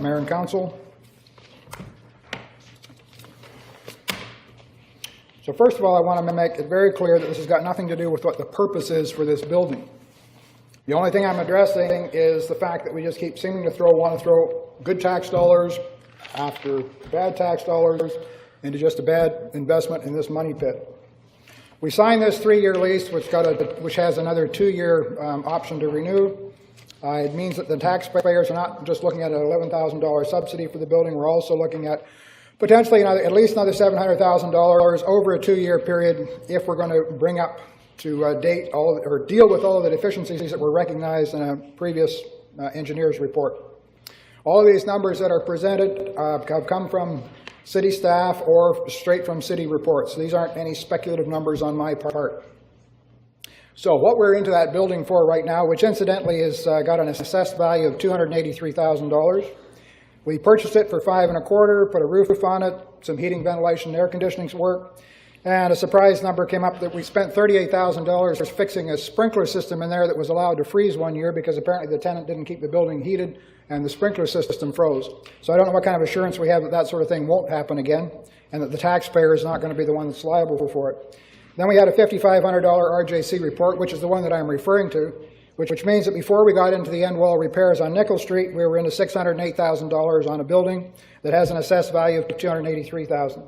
Mayor and Council. So first of all, I want to make it very clear that this has got nothing to do with what the purpose is for this building. The only thing I'm addressing is the fact that we just keep seeming to want to throw good tax dollars after bad tax dollars into just a bad investment in this money pit. We signed this 3-year lease, which has another 2-year option to renew. It means that the taxpayers are not just looking at an $11,000 subsidy for the building. We're also looking at potentially at least another $700,000 over a 2-year period if we're going to bring up to date or deal with all of the deficiencies that were recognized in a previous engineer's report. All of these numbers that are presented have come from city staff or straight from city reports. These aren't any speculative numbers on my part. So what we're into that building for right now, which incidentally has got an assessed value of $283,000. We purchased it for $5.25, put a roof on it, some heating, ventilation, and air conditioning work, and a surprise number came up that we spent $38,000 fixing a sprinkler system in there that was allowed to freeze 1 year because apparently the tenant didn't keep the building heated and the sprinkler system froze. So I don't know what kind of assurance we have that that sort of thing won't happen again and that the taxpayer is not going to be the one that's liable for it. Then we had a $5,500 RJC report, which is the one that I'm referring to, which means that before we got into the end wall repairs on Nickel Street, we were into $608,000 on a building that has an assessed value of $283,000.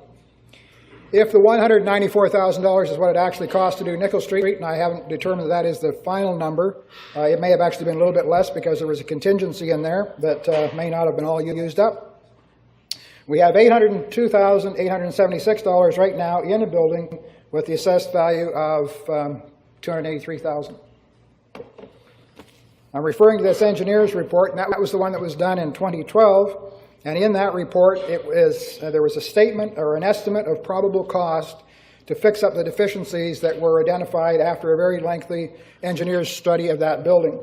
If the $194,000 is what it actually cost to do Nickel Street, and I haven't determined that is the final number, it may have actually been a little bit less because there was a contingency in there that may not have been all used up. We have $802,876 right now in a building with the assessed value of $283,000. I'm referring to this engineer's report, and that was the one that was done in 2012. And in that report, there was a statement or an estimate of probable cost to fix up the deficiencies that were identified after a very lengthy engineer's study of that building.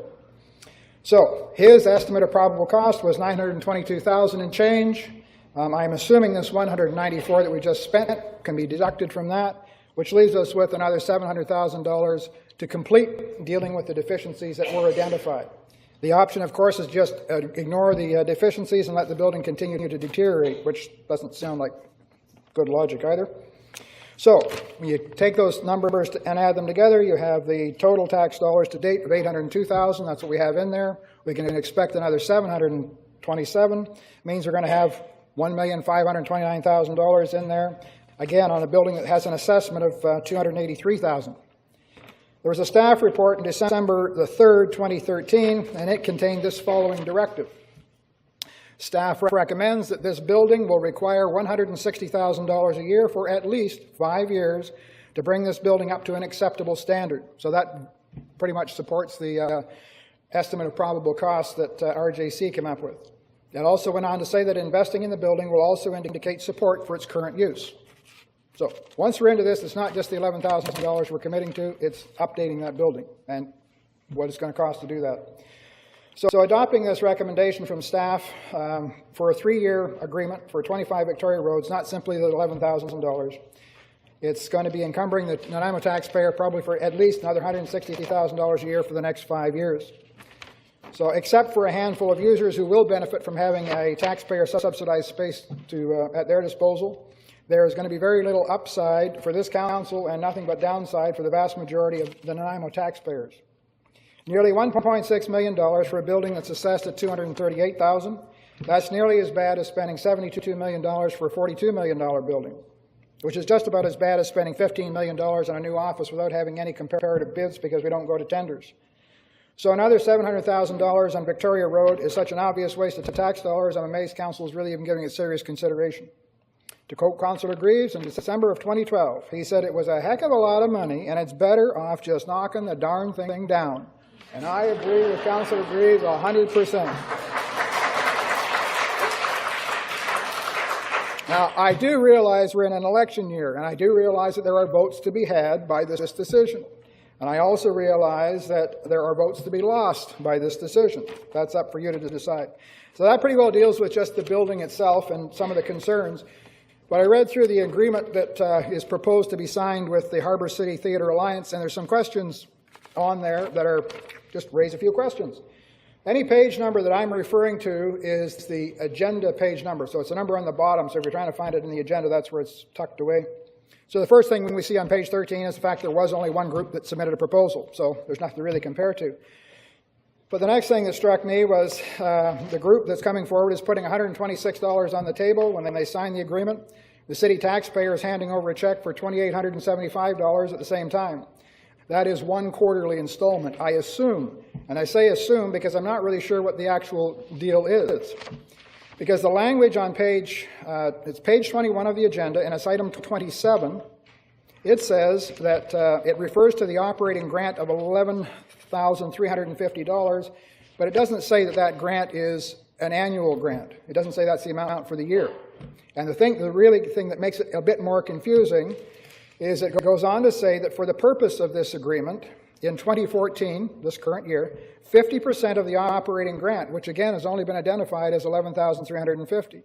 So his estimate of probable cost was $922,000 and change. I'm assuming this $194 that we just spent can be deducted from that, which leaves us with another $700,000 to complete dealing with the deficiencies that were identified. The option, of course, is just ignore the deficiencies and let the building continue to deteriorate, which doesn't sound like good logic either. So when you take those numbers and add them together, you have the total tax dollars to date of $802,000. That's what we have in there. We can expect another $727. Means we're going to have $1,529,000 in there. Again, on a building that has an assessment of $283,000. There was a staff report in December the 3rd, 2013, and it contained this following directive. Staff recommends that this building will require $160,000 a year for at least 5 years to bring this building up to an acceptable standard. So that pretty much supports the estimate of probable costs that RJC came up with. It also went on to say that investing in the building will also indicate support for its current use. So once we're into this, it's not just the $11,000 we're committing to, it's updating that building and what it's going to cost to do that. So adopting this recommendation from staff for a 3-year agreement for 25 Victoria Roads, not simply the $11,000, it's going to be encumbering the Nanaimo taxpayer probably for at least another $160,000 a year for the next 5 years. So except for a handful of users who will benefit from having a taxpayer subsidized space at their disposal, there is going to be very little upside for this council and nothing but downside for the vast majority of the Nanaimo taxpayers. Nearly $1.6 million for a building that's assessed at $238,000. That's nearly as bad as spending $72 million for a $42 million building, which is just about as bad as spending $15 million on a new office without having any comparative bids because we don't go to tenders. So another $700,000 on Victoria Road is such an obvious waste of tax dollars, I'm amazed council is really even giving it serious consideration. To quote Councillor Greaves in December of 2012, he said it was a heck of a lot of money and it's better off just knocking the darn thing down. And I agree with Councillor Greaves 100%. Now, I do realize we're in an election year, and I do realize that there are votes to be had by this decision. And I also realize that there are votes to be lost by this decision. That's up for you to decide. So that pretty well deals with just the building itself and some of the concerns. But I read through the agreement that is proposed to be signed with the Harbour City Theatre Alliance, and there's some questions on there that are just raise a few questions. Any page number that I'm referring to is the agenda page number. So it's a number on the bottom. So if you're trying to find it in the agenda, that's where it's tucked away. So the first thing we see on page 13 is the fact there was only one group that submitted a proposal. So there's nothing to really compare to. But the next thing that struck me was the group that's coming forward is putting $126 on the table when they sign the agreement. The city taxpayer is handing over a check for $2,875 at the same time. That is one quarterly installment, I assume. And I say assume because I'm not really sure what the actual deal is. Because the language on it's page 21 of the agenda, and it's item 27. It says that it refers to the operating grant of $11,350, but it doesn't say that that grant is an annual grant. It doesn't say that's the amount for the year. And the thing that makes it a bit more confusing is it goes on to say that for the purpose of this agreement, in 2014, this current year, 50% of the operating grant, which again has only been identified as $11,350,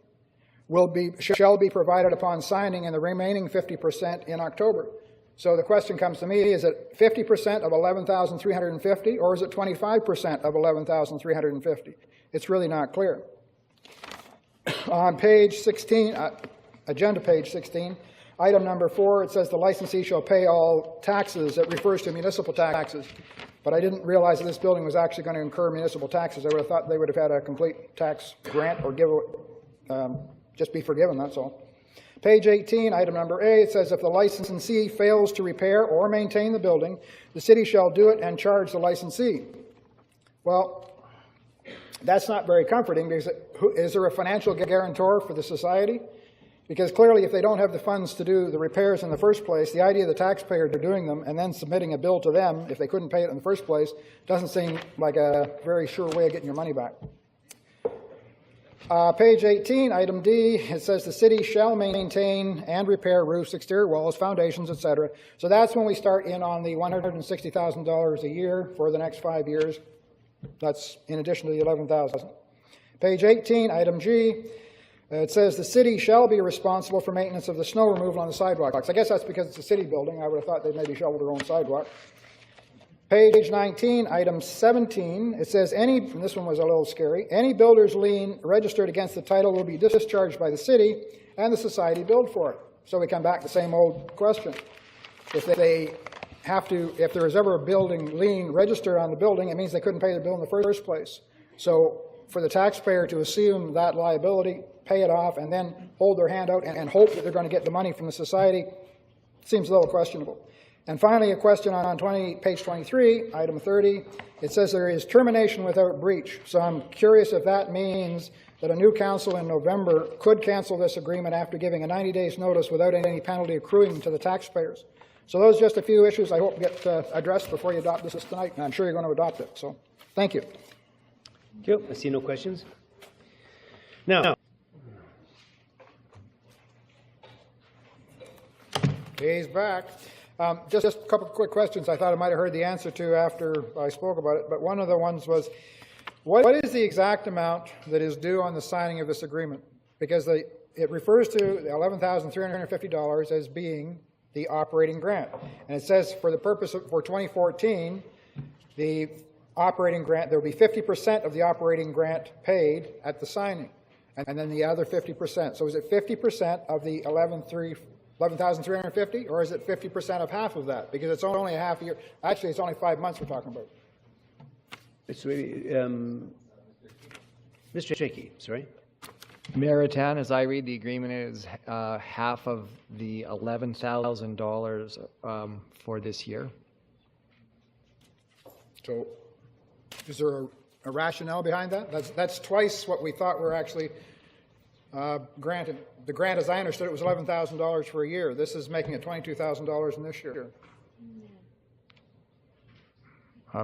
shall be provided upon signing, and the remaining 50% in October. So the question comes to me, is it 50% of $11,350 or is it 25% of $11,350? It's really not clear. On page 16, agenda page 16, item number 4, it says the licensee shall pay all taxes. It refers to municipal taxes. But I didn't realize that this building was actually going to incur municipal taxes. I would have thought they would have had a complete tax grant or just be forgiven, that's all. Page 18, item number A, it says if the licensee fails to repair or maintain the building, the city shall do it and charge the licensee. Well, that's not very comforting because is there a financial guarantor for the society? Because clearly if they don't have the funds to do the repairs in the first place, the idea of the taxpayer doing them and then submitting a bill to them if they couldn't pay it in the first place doesn't seem like a very sure way of getting your money back. Page 18, item D, it says the city shall maintain and repair roofs, exterior walls, foundations, etc. So that's when we start in on the $160,000 a year for the next 5 years. That's in addition to the $11,000. Page 18, item G, it says the city shall be responsible for maintenance of the snow removal on the sidewalks. I guess that's because it's a city building. I would have thought they'd maybe shovel their own sidewalk. Page 19, item 17, it says and this one was a little scary, any builder's lien registered against the title will be discharged by the city and the society billed for it. So we come back to the same old question. If there is ever a building lien registered on the building, it means they couldn't pay the bill in the first place. So for the taxpayer to assume that liability, pay it off, and then hold their hand out and hope that they're going to get the money from the society seems a little questionable. And finally, a question on page 23, item 30. It says there is termination without breach. So I'm curious if that means that a new council in November could cancel this agreement after giving a 90 days notice without any penalty accruing to the taxpayers. So those are just a few issues I hope get addressed before you adopt this tonight, and I'm sure you're going to adopt it. So thank you. Thank you. I see no questions. Now. He's back. Just a couple of quick questions I thought I might have heard the answer to after I spoke about it, but one of the ones was, what is the exact amount that is due on the signing of this agreement? Because it refers to the $11,350 as being the operating grant. And it says for the purpose for 2014, the operating grant, there will be 50% of the operating grant paid at the signing, and then the other 50%. So is it 50% of the $11,350, or is it 50% of half of that? Because it's only a half year. Actually, it's only 5 months we're talking about. It's really, Mr. Shaky, sorry. Mayor Ratan, as I read the agreement, is half of the $11,000 for this year. So is there a rationale behind that? That's twice what we thought we're actually granted. The grant, as I understood it, was $11,000 for a year. This is making it $22,000 in this year.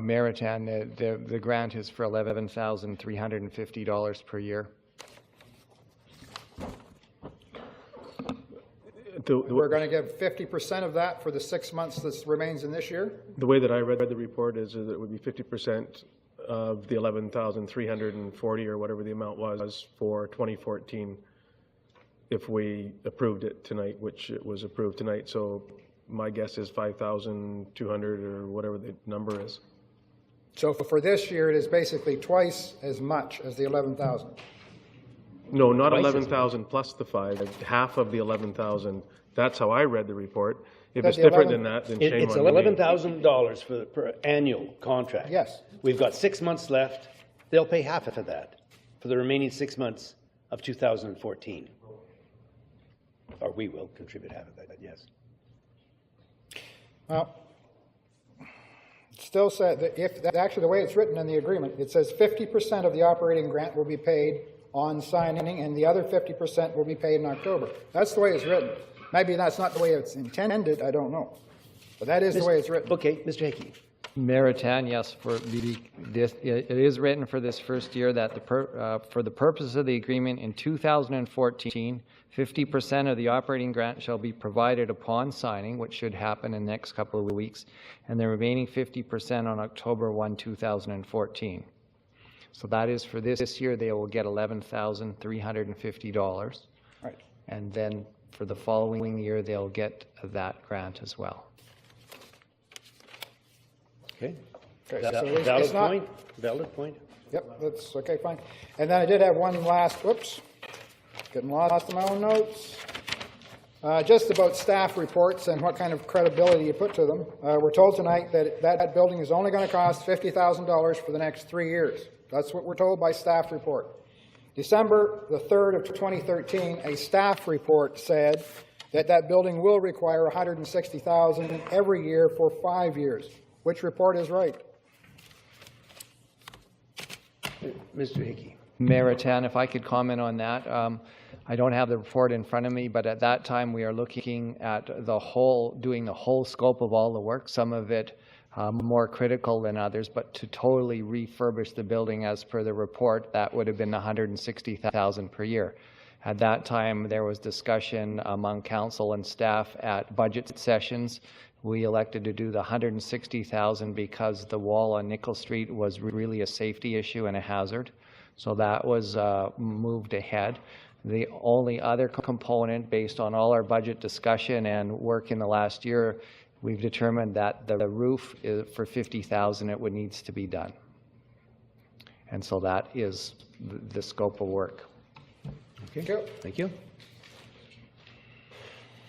Mayor Ratan, the grant is for $11,350 per year. We're going to give 50% of that for the 6 months that remains in this year? The way that I read the report is that it would be 50% of the $11,340 or whatever the amount was for 2014 if we approved it tonight, which it was approved tonight. So my guess is 5,200 or whatever the number is. So for this year, it is basically twice as much as the 11,000. No, not Twice as 11,000 plus the 5, half of the 11,000. That's how I read the report. If That it's the different 11 than that, then It- shame It's on me. $11,000 per annual contract. Yes. We've got 6 months left. They'll pay half of that for the remaining 6 months of 2014. Or we will contribute half of that, yes. Well, it still said that actually the way it's written in the agreement, it says 50% of the operating grant will be paid on signing and the other 50% will be paid in October. That's the way it's written. Maybe that's not the way it's intended, I don't know. But that is the way it's written. Okay, Mr. Hickey. Meritan, yes, it is written for this first year that for the purpose of the agreement in 2014, 50% of the operating grant shall be provided upon signing, which should happen in the next couple of weeks, and the remaining 50% on October 1, 2014. So that is for this year, they will get $11,350. Right. And then for the following year, they'll get that grant as well. Okay. Okay, Val- so it's Valid not- point? Valid point? Yep, that's okay, fine. And then I did have one last, whoops, getting lost in my own notes. Just about staff reports and what kind of credibility you put to them. We're told tonight that that building is only going to cost $50,000 for the next 3 years. That's what we're told by staff report. December the 3rd of 2013, a staff report said that that building will require $160,000 every year for 5 years. Which report is right? Mr. Hickey. Meritan, if I could comment on that. I don't have the report in front of me, but at that time we are looking at doing the whole scope of all the work, some of it more critical than others, but to totally refurbish the building as per the report, that would have been $160,000 per year. At that time, there was discussion among council and staff at budget sessions. We elected to do the $160,000 because the wall on Nickel Street was really a safety issue and a hazard. So that was moved ahead. The only other component, based on all our budget discussion and work in the last year, we've determined that the roof is for $50,000, it needs to be done. And so that is the scope of work. Okay. Thank you.